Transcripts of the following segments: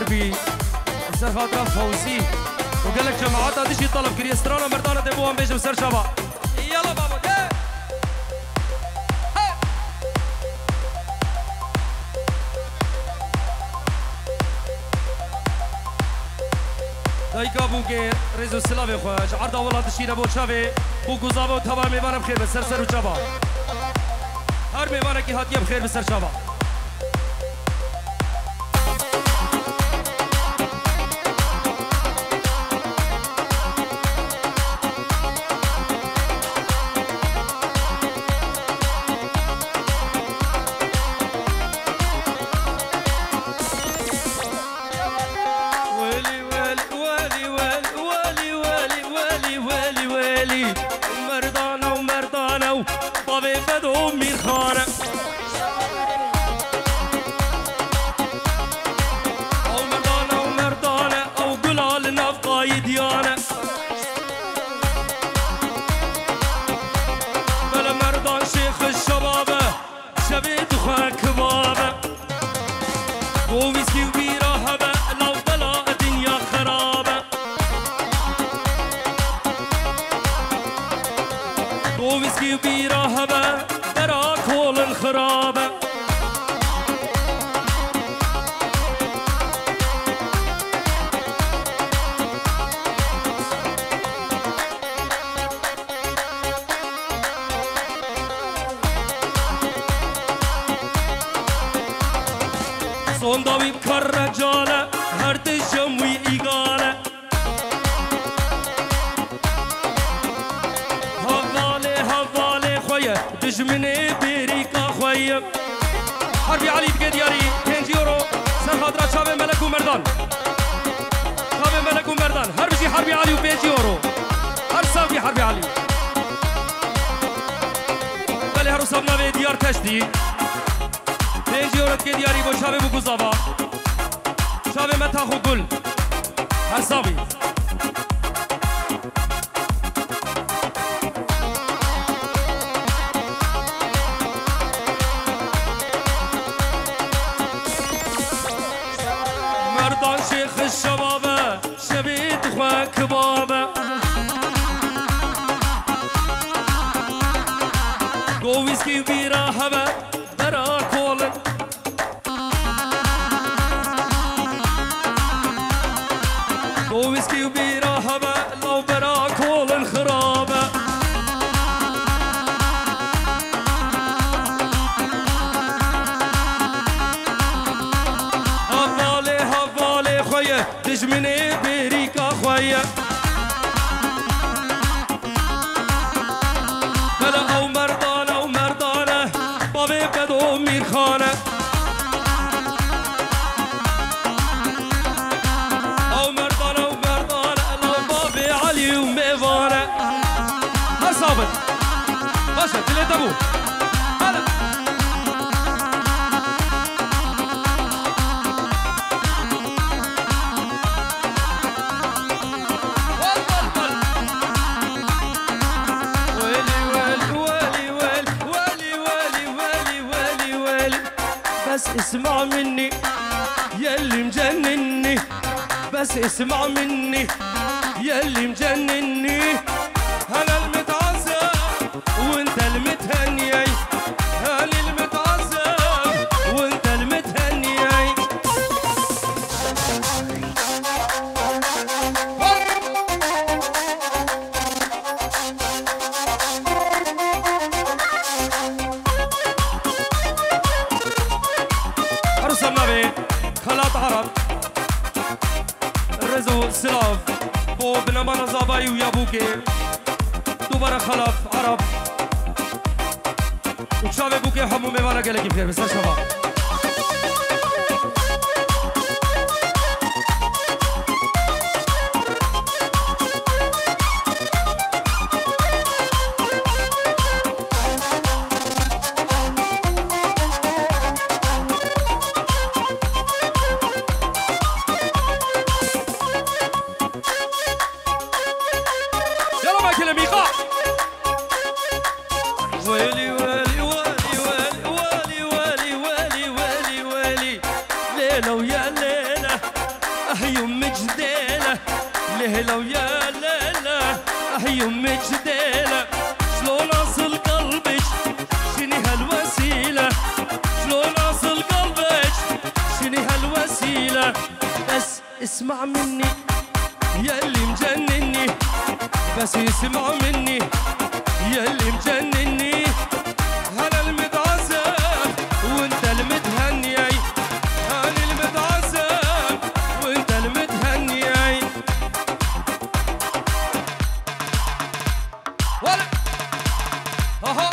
حربي سر خاطر فوزي وقال لك جماعات هذه شي طلب كري استرانا مردانه تبوهم بيجوا سر شباب يلا بابا دایکا بوگه رزو سلاوی خوش عرض اولاد شیره بود شوی بوگو زابو تبار میبارم خیر به سر سر و چبا هر میباره که هاتیه بخیر به سر چبا صندوق بكر رجاله هرد الجموي إيقاله هفالي خويا دجمني بيريكا خويا حربي علي بقدياري 5 يورو سر خاطرات شابه ملك ومردان شابه ملك ومردان هر بشي حربي علي و5 يورو هر صافي حربي علي بله هر صابنا به ديار تشتي 5 يورو كدياري بو شابه بو گزابا شابه متاخو گل هر صافي الشبابة شبيت خوا كبابة قويسكي بيرا هبا درا كولن قويسكي بيرا هبا لو برا كولن خرابة هفالي خويا دجمني بيريكا خويا بلا او مردانه بابي بدو ميرخانه او مردانه لو بابي علي وميفانه هر صابت باشا تلي ابو هلا اسمع مني يلي مجنني بس اسمع مني يلي مجنني انا المتعذب وانت المتهني انا المتعذب وانت المتهني خلاط عرب رزو سلاف بو بنمان زاباي ويا بوكي دوباره خلاف عرب وشاب بوكي حمو ميوانا قالك بخير بس شباب جديلة ليلة ويا ليلة يمك جديلة شلون أصل قلبك شني هالوسيلة شلون أصل قلبك شني هالوسيلة بس اسمع مني ياللي مجنني بس اسمع مني ياللي مجنني أنا المتعذب وانت المتهني أنا المتعذب وانت المتهني ولا اها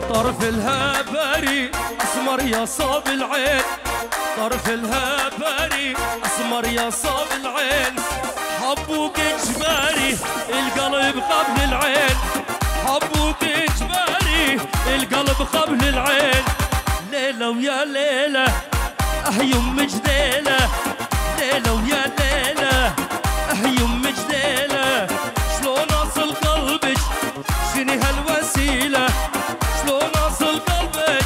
طرف الهباري أسمر يا صاب العين طرف الهباري أسمر يا صاب العين حبوك إجباري القلب قبل العين حبوك إجباري القلب قبل العين ليلة ويا ليلة يم جديلة ليلة ويا ليلة يم جديلة شلون أصل قلبك شني هالوسيلة شلون أصل قلبك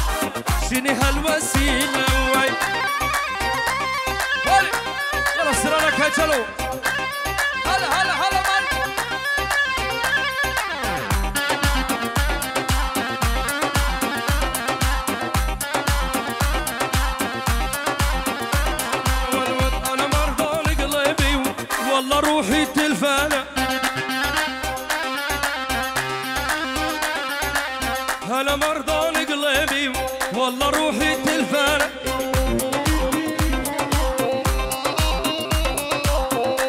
شني هالوسيلة وي هلا يلا سرانك هجلو هلا هلا هلا أنا مرضان قلبي والله روحي تلفانة أنا مرضان قلبي والله روحي تلفانة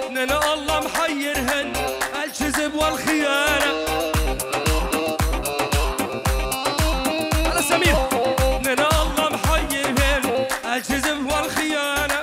إن الله محيرهن الكذب والخيانة على سمير إن الله محيرهن الكذب والخيانة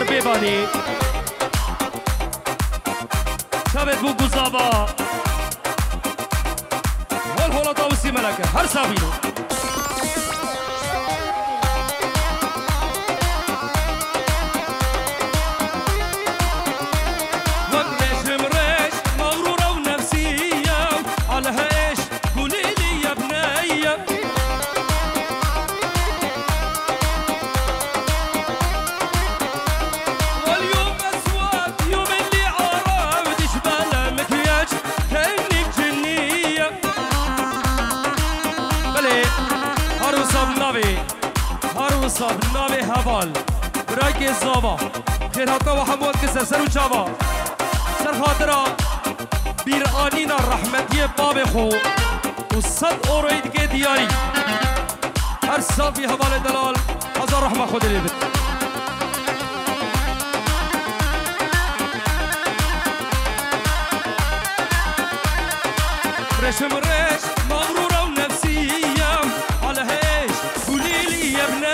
بيباني شابت بو قزابا والهولا طاوسي ملكة هر سابينو وقريش مريش مغرورة ونفسية على هايش قولي لي يا بنية عروسة بالنامي هبال برايكي الزابا خير هاتا وحمود كسر سر وشابا سر خاطرة بيرقانينا الرحمتية باب خو وصد أورويد كي دياري هر سال في هبال دلال هزار رحمة خود اللي بت ريش مريش مغرورة ونفسية على هيش قولي لي يا ابني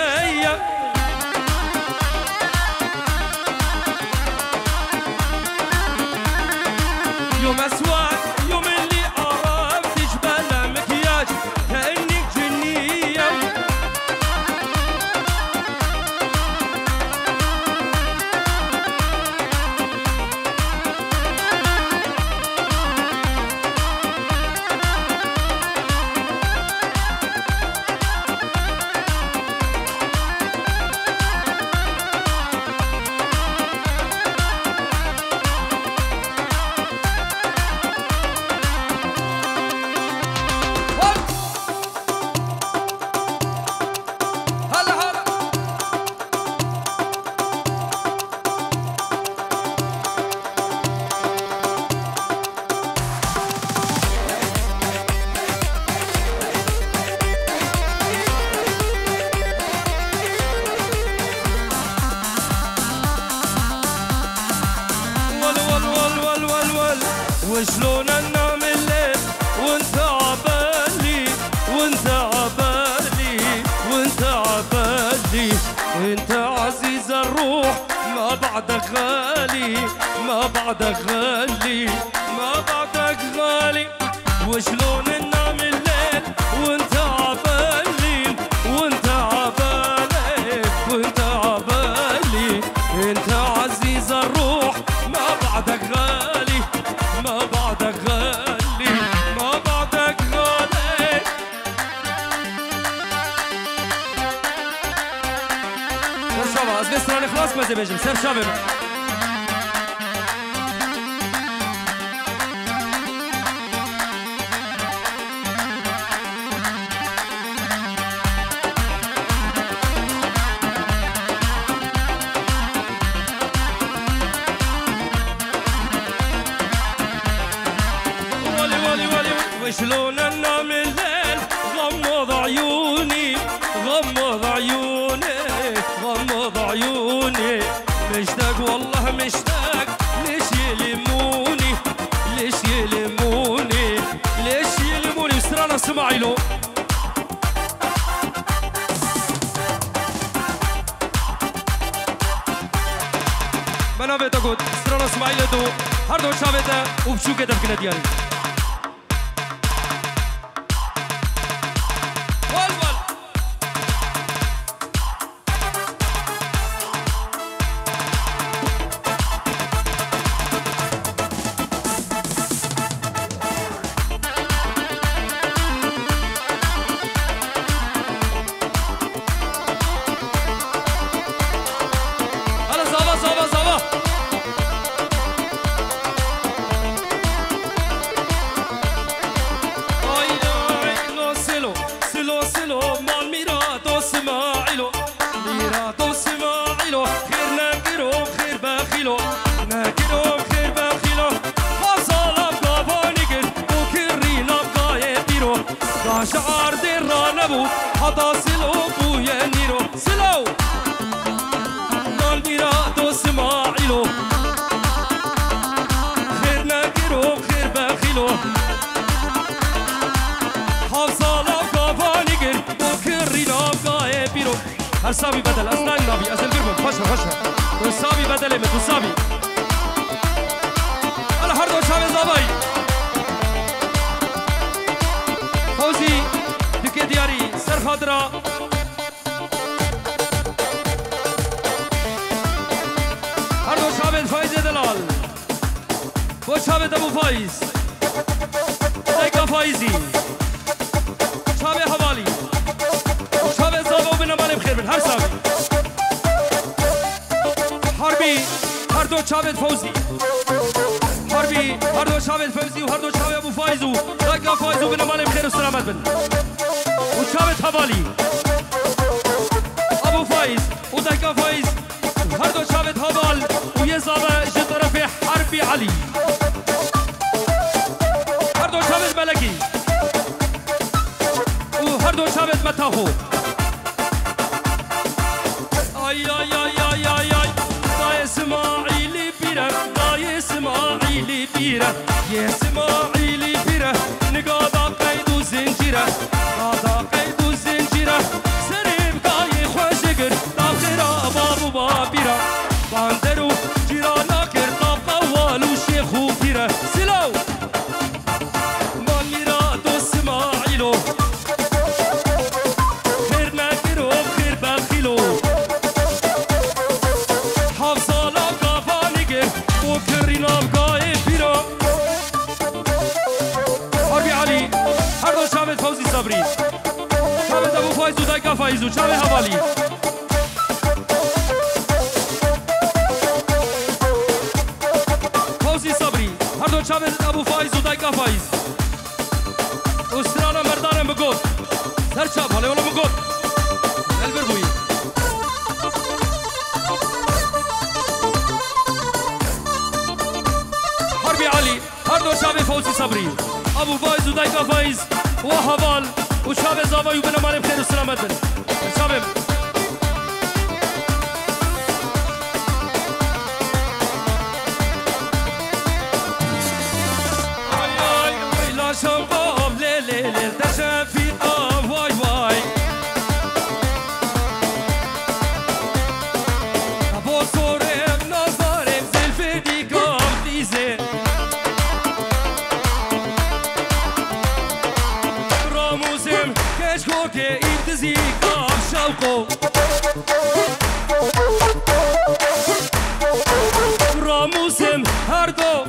وشلون انام الليل وانت عبالي وانت عبالي وانت عبالي انت عزيز الروح ما بعدك غالي ما بعدك غالي ما بعدك غالي وشلون ننام الليل وانت عبالي وانت عبالي وانت عبالي انت عزيز الروح ما بعدك غالي ما بعدك غالي ما بعدك غالي سر شابه از بستران خلاص مزه بجم سر شابه وشلون انام الليل غمض عيوني غمض عيوني غمض عيوني مشتاق والله مشتاق ليش يلموني ليش يلموني ليش يلموني وسترانا اسماعيلو منابت اقول سترانا اسماعيلو دو هر دو شابته وبشو كده بكنا ديالي شعر درانبو حدا سلو بويا نيرو سلو نال ميراد اسماعيلو خير ناكرو خير بخيلو حصالا كافانيجر وكرينا بقايبيرو هرسابي بدل أسنان نبي أسن برمم خشها خشها تسابي بدل من تسابي على هردو شامي زاباي فوزي دكي دياري سر خاطرة هردو شامي فايز دلال بو شامي أبو فايز دايكا فايزي شامي حوالي شامي زابو بنا مالي بخير من هر سامي حربي هردو شامي فوزي حربي هردو شامي فوزي وهردو شامي أبو فايزو دايكا فايزو بنا مالي بخير والسلامات بن وشامي حوالي أبو فايز ودايكا فايز هردو شامي حوال ويزابا جطرفي حربي علي هردو شامي ملكي وهردو شامي متاخو اي اي اي اي اي اي دا اسماعيلي بيره دا اسماعيلي بيره يا اسماعيلي بيره نقادا قيد وزنجيره قادا قيد وزنجيره سريب قاي خوشقر طاقرا بابو بابيره باندرو جيرانا كر طاب قوال وشيخ وبيره سلو مال ميراد اسماعيلو خير ناكرو خير بخيلو حفصالا قافانيجر وكرينا بقاي بيرو حربي علي هردو شامل فوزي صبري شامل ابو فايز ودايكا فايز وشامل حوالي فوزي صبري هردو شامل ابو فايز ودايكا فايز وسترانا مردانا بقود سر شاب هلا ولا بقود البربوي حربي علي هردو شامل فوزي صبري ابو فايز ودايكا فايز وحوال وشاب زاوي وبنا مالي بخير والسلامات بن شباب شوقو راموسم هر دو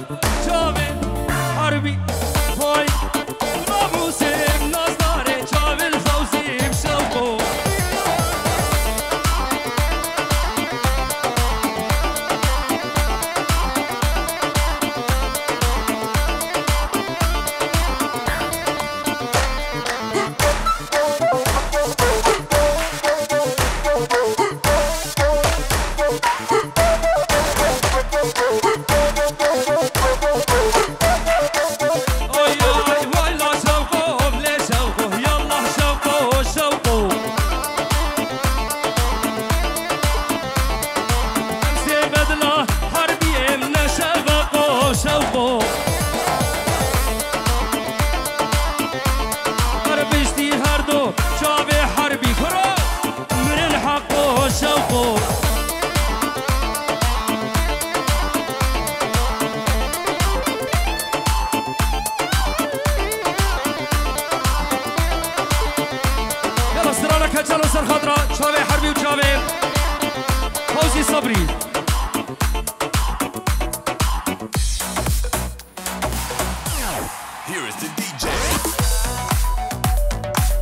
چاوه حربی پای راموسم نازداره چاوه خوزیم شوقو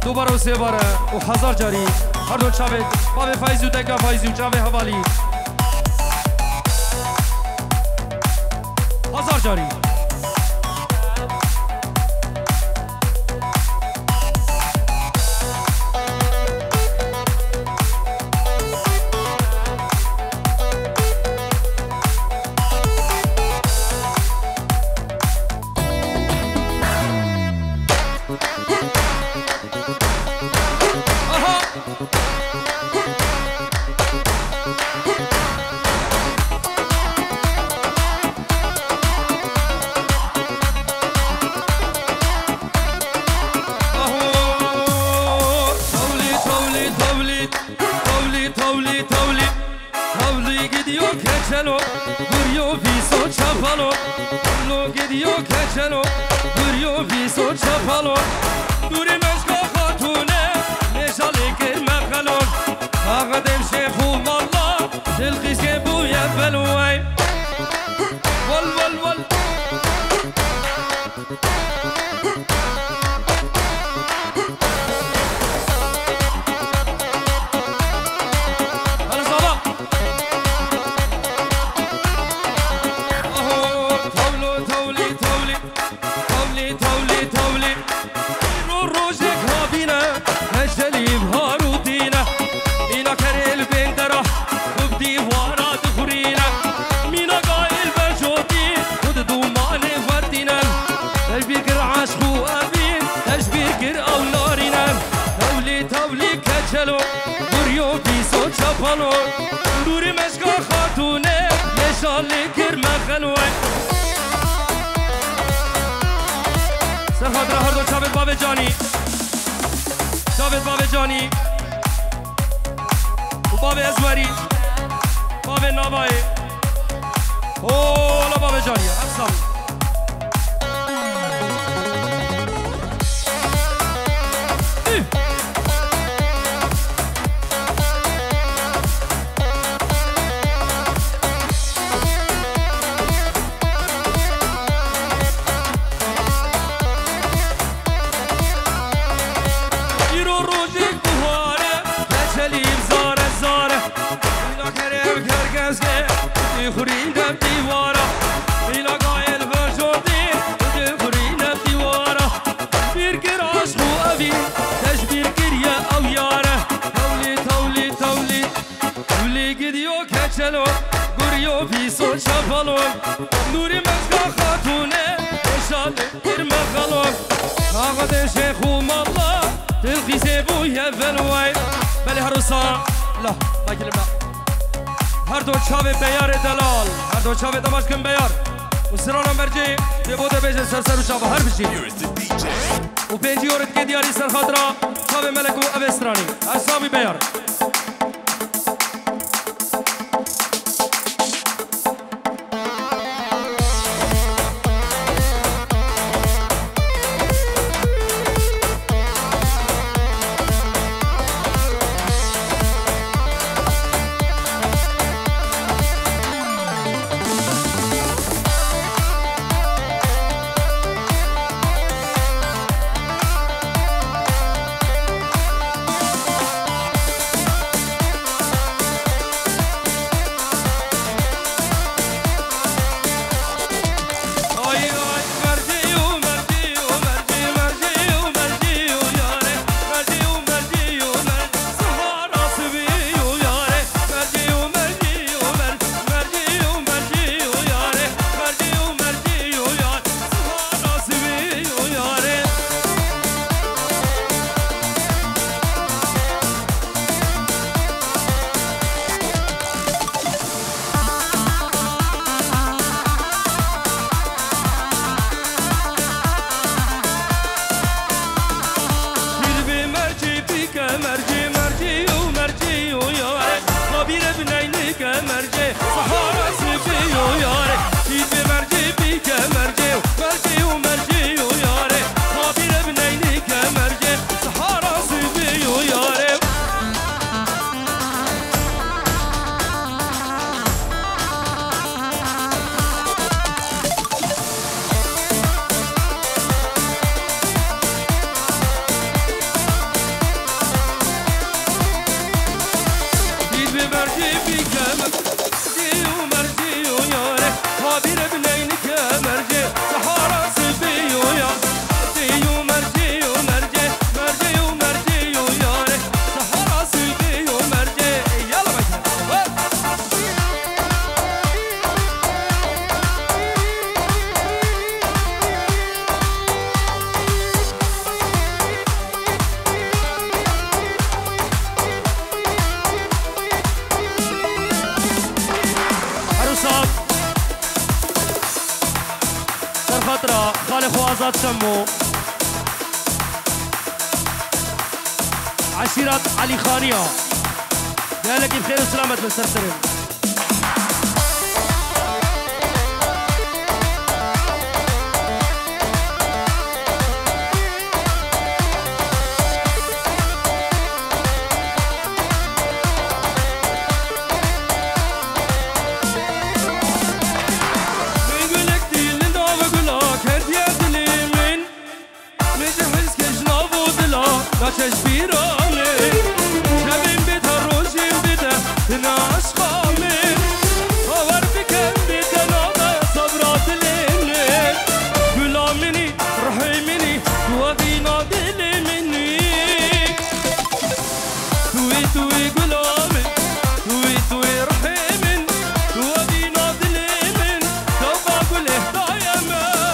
دوباره و سه باره و هزار جاری هر دو چاوه باب فایزی و دگه فایزی و چاوه حوالی هزار جاری هر دو چاوه بیار دلال هر دو چاوه دماش کن بیار و سرانم برجی بوده بیجه سر و چاوه هر بشی و پنجی اورد که دیاری سر خاطرا چاوه ملک و اوسترانی هر ساوی بیار كمرجي صحارى سبي وياري جيت بمرجي بي كمرجي مرجي ومرجي وياري خاطر بنيني كمرجي صحارى سبي وياري خوازات شمو عشيرة علي خانية قالك بخير وسلامة من سرسرين تشبيراني شبين بيتها الروجين بيتها هنا عشقامي هور بكم بيتها ناضة صبرات الإمني قولا مني روحي مني وفي نادي لي مني توي توي قولا من توي توي روحي من وفي نادي لي من توبا قول اهدا يا مان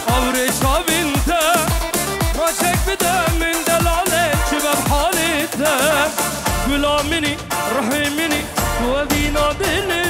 أوري شابنته ما شك بده من دلالة شباب حالته قولا مني روحي مني وذي نادلي